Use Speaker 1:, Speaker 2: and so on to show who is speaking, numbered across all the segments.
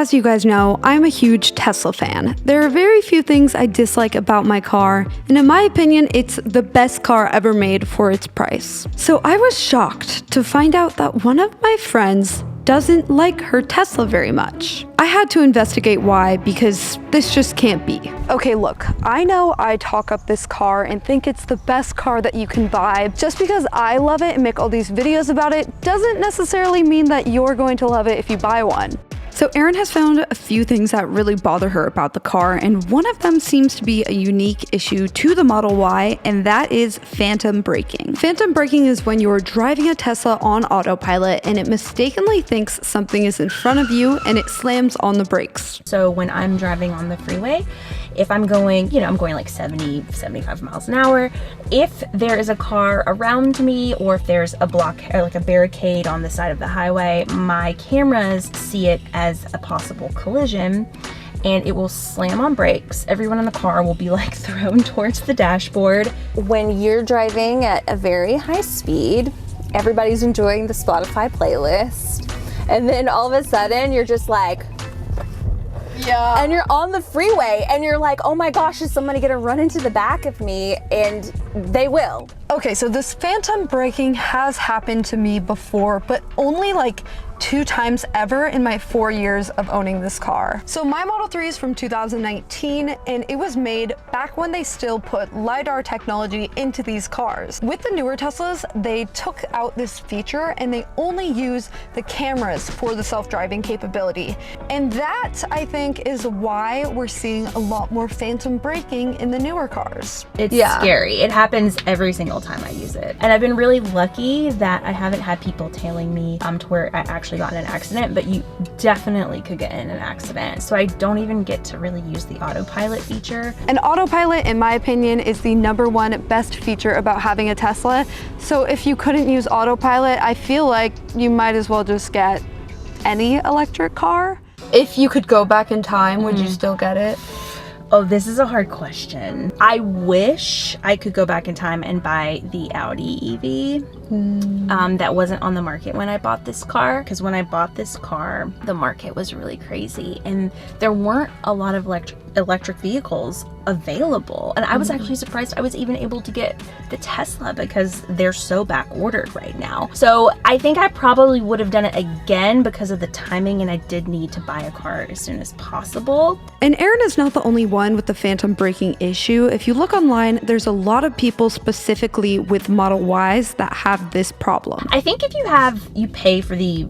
Speaker 1: as you guys know, I'm a huge Tesla fan. There are very few things I dislike about my car, and in my opinion, it's the best car ever made for its price. So I was shocked to find out that one of my friends doesn't like her Tesla very much. I had to investigate why, because this just can't be. Okay, look, I know I talk up this car and think it's the best car that you can buy. Just because I love it and make all these videos about it doesn't necessarily mean that you're going to love it if you buy one. So Erin has found a few things that really bother her about the car, and one of them seems to be a unique issue to the Model Y, and that is phantom braking. Phantom braking is when you're driving a Tesla on autopilot and it mistakenly thinks something is in front of you and it slams on the brakes.
Speaker 2: So when I'm driving on the freeway, if I'm going, I'm going like 70, 75 miles an hour, if there is a car around me or if there's a block or like a barricade on the side of the highway, my cameras see it as a possible collision and it will slam on brakes. Everyone in the car will be like thrown towards the dashboard.
Speaker 3: When you're driving at a very high speed, everybody's enjoying the Spotify playlist, and then all of a sudden you're just like, yeah. And you're on the freeway and you're like, oh my gosh, is somebody gonna run into the back of me? And they will.
Speaker 1: Okay, so this phantom braking has happened to me before, but only like 2 times ever in my 4 years of owning this car. So my Model 3 is from 2019 and it was made back when they still put LiDAR technology into these cars. With the newer Teslas, they took out this feature and they only use the cameras for the self-driving capability. And that, I think, is why we're seeing a lot more phantom braking in the newer cars.
Speaker 2: It's scary. It happens every single time I use it. And I've been really lucky that I haven't had people tailing me to where I actually got in an accident, but you definitely could get in an accident. So I don't even get to really use the autopilot feature.
Speaker 1: And autopilot, in my opinion, is the #1 best feature about having a Tesla. So if you couldn't use autopilot, I feel like you might as well just get any electric car. If you could go back in time, would you still get it?
Speaker 2: Oh, this is a hard question. I wish I could go back in time and buy the Audi EV that wasn't on the market when I bought this car. Because when I bought this car, the market was really crazy and there weren't a lot of electric vehicles available. And I was actually surprised I was even able to get the Tesla because they're so back ordered right now. So I think I probably would have done it again because of the timing, and I did need to buy a car as soon as possible.
Speaker 1: And Erin is not the only one with the phantom braking issue. If you look online, there's a lot of people specifically with Model Ys that have this problem.
Speaker 2: I think if you pay for the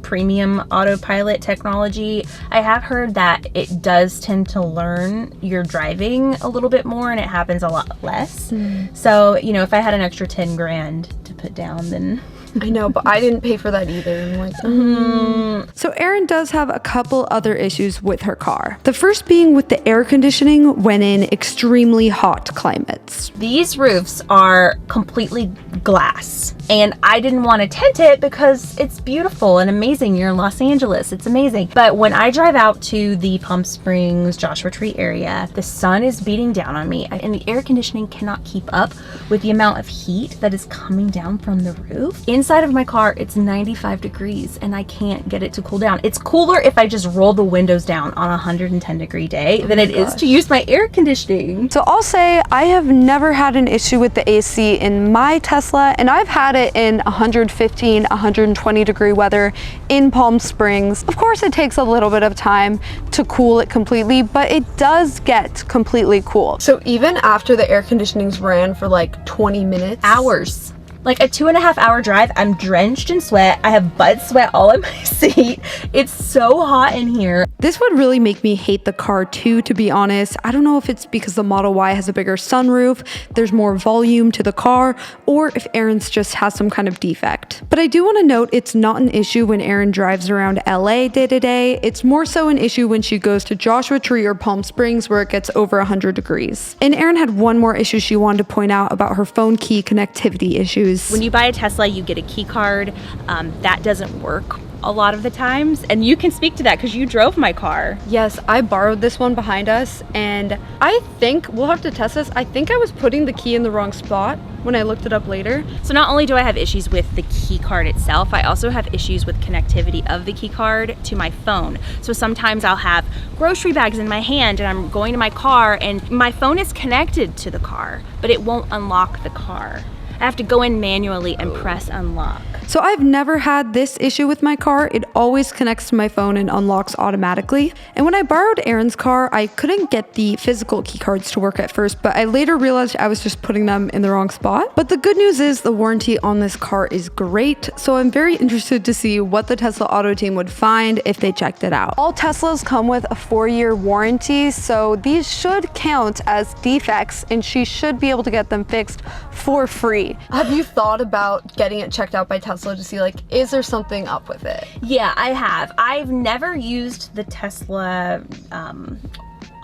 Speaker 2: premium autopilot technology, I have heard that it does tend to learn your driving a little bit more and it happens a lot less. So, if I had an extra 10 grand to put down, then
Speaker 1: I know, but I didn't pay for that either. I'm like, So Erin does have a couple other issues with her car. The first being with the air conditioning when in extremely hot climates.
Speaker 2: These roofs are completely glass and I didn't want to tint it because it's beautiful and amazing. You're in Los Angeles, it's amazing. But when I drive out to the Palm Springs, Joshua Tree area, the sun is beating down on me and the air conditioning cannot keep up with the amount of heat that is coming down from the roof. Inside of my car, it's 95 degrees and I can't get it to cool down. It's cooler if I just roll the windows down on a 110-degree day than it is to use my air conditioning.
Speaker 1: So I'll say I have never had an issue with the AC in my Tesla, and I've had it in 115, 120 degree weather in Palm Springs. Of course, it takes a little bit of time to cool it completely, but it does get completely cool. So even after the air conditioning's ran for like 20 minutes?
Speaker 2: Hours. Like a 2.5 hour drive, I'm drenched in sweat. I have butt sweat all in my seat. It's so hot in here.
Speaker 1: This would really make me hate the car too, to be honest. I don't know if it's because the Model Y has a bigger sunroof, there's more volume to the car, or if Erin's just has some kind of defect. But I do want to note it's not an issue when Erin drives around LA day to day. It's more so an issue when she goes to Joshua Tree or Palm Springs where it gets over 100 degrees. And Erin had one more issue she wanted to point out about her phone key connectivity issues.
Speaker 2: When you buy a Tesla, you get a key card. That doesn't work a lot of the times, and you can speak to that because you drove my car.
Speaker 1: Yes, I borrowed this one behind us, and I think, we'll have to test this, I think I was putting the key in the wrong spot. when I looked it up later.
Speaker 2: So not only do I have issues with the key card itself, I also have issues with connectivity of the key card to my phone. So sometimes I'll have grocery bags in my hand and I'm going to my car and my phone is connected to the car, but it won't unlock the car. I have to go in manually and press unlock.
Speaker 1: So I've never had this issue with my car. It always connects to my phone and unlocks automatically. And when I borrowed Aaron's car, I couldn't get the physical key cards to work at first, but I later realized I was just putting them in the wrong spot. But the good news is the warranty on this car is great. So I'm very interested to see what the Tesla Auto team would find if they checked it out. All Teslas come with a 4-year warranty, so these should count as defects and she should be able to get them fixed for free. Have you thought about getting it checked out by Tesla to see, like, is there something up with it?
Speaker 2: Yeah, I have. I've never used the Tesla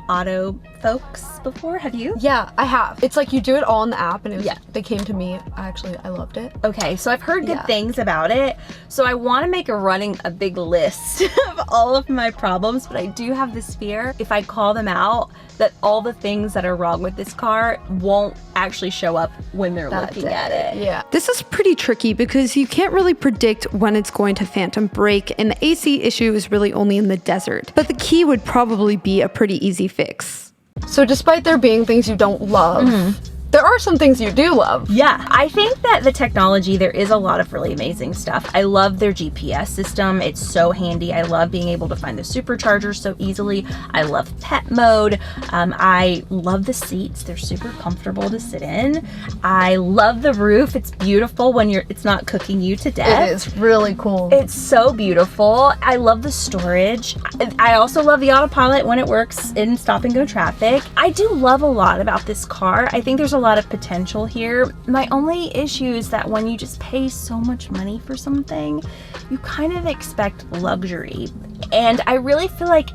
Speaker 2: auto folks before. Have you?
Speaker 1: Yeah, I have. It's like you do it all in the app and it was, they came to me. I loved it.
Speaker 2: Okay, so I've heard good things about it. So I want to make a big list of all of my problems, but I do have this fear if I call them out that all the things that are wrong with this car won't actually show up when they're looking at it.
Speaker 1: Yeah. This is pretty tricky because you can't really predict when it's going to phantom brake, and the AC issue is really only in the desert. But the key would probably be a pretty easy fix. So despite there being things you don't love, there are some things you do love.
Speaker 2: Yeah, I think that the technology, there is a lot of really amazing stuff. I love their GPS system. It's so handy. I love being able to find the supercharger so easily. I love pet mode. I love the seats. They're super comfortable to sit in. I love the roof. It's beautiful when it's not cooking you to death.
Speaker 1: It is really cool.
Speaker 2: It's so beautiful. I love the storage. I also love the autopilot when it works in stop and go traffic. I do love a lot about this car. I think there's a lot of potential here. My only issue is that when you just pay so much money for something, you kind of expect luxury. And I really feel like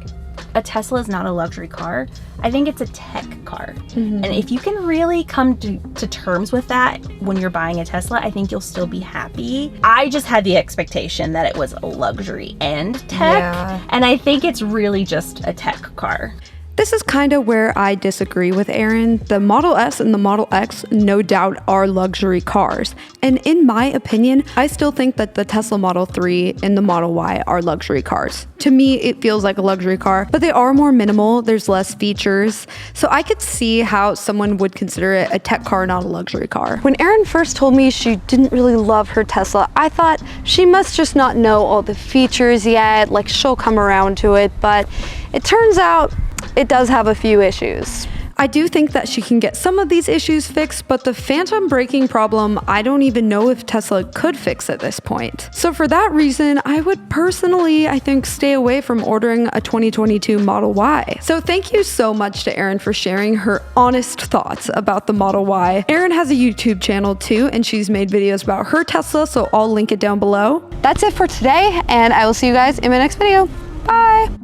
Speaker 2: a Tesla is not a luxury car. I think it's a tech car. And if you can really come to terms with that when you're buying a Tesla, I think you'll still be happy. I just had the expectation that it was a luxury and tech, and I think it's really just a tech car.
Speaker 1: This is kind of where I disagree with Aaron. The Model S and the Model X no doubt are luxury cars. And in my opinion, I still think that the Tesla Model 3 and the Model Y are luxury cars. To me, it feels like a luxury car, but they are more minimal. There's less features. So I could see how someone would consider it a tech car, not a luxury car. When Erin first told me she didn't really love her Tesla, I thought she must just not know all the features yet, like she'll come around to it, but it turns out it does have a few issues. I do think that she can get some of these issues fixed, but the phantom braking problem, I don't even know if Tesla could fix at this point. So for that reason, I would personally, I think, stay away from ordering a 2022 Model Y. So thank you so much to Erin for sharing her honest thoughts about the Model Y. Erin has a YouTube channel too, and she's made videos about her Tesla, so I'll link it down below. That's it for today, and I will see you guys in my next video. Bye!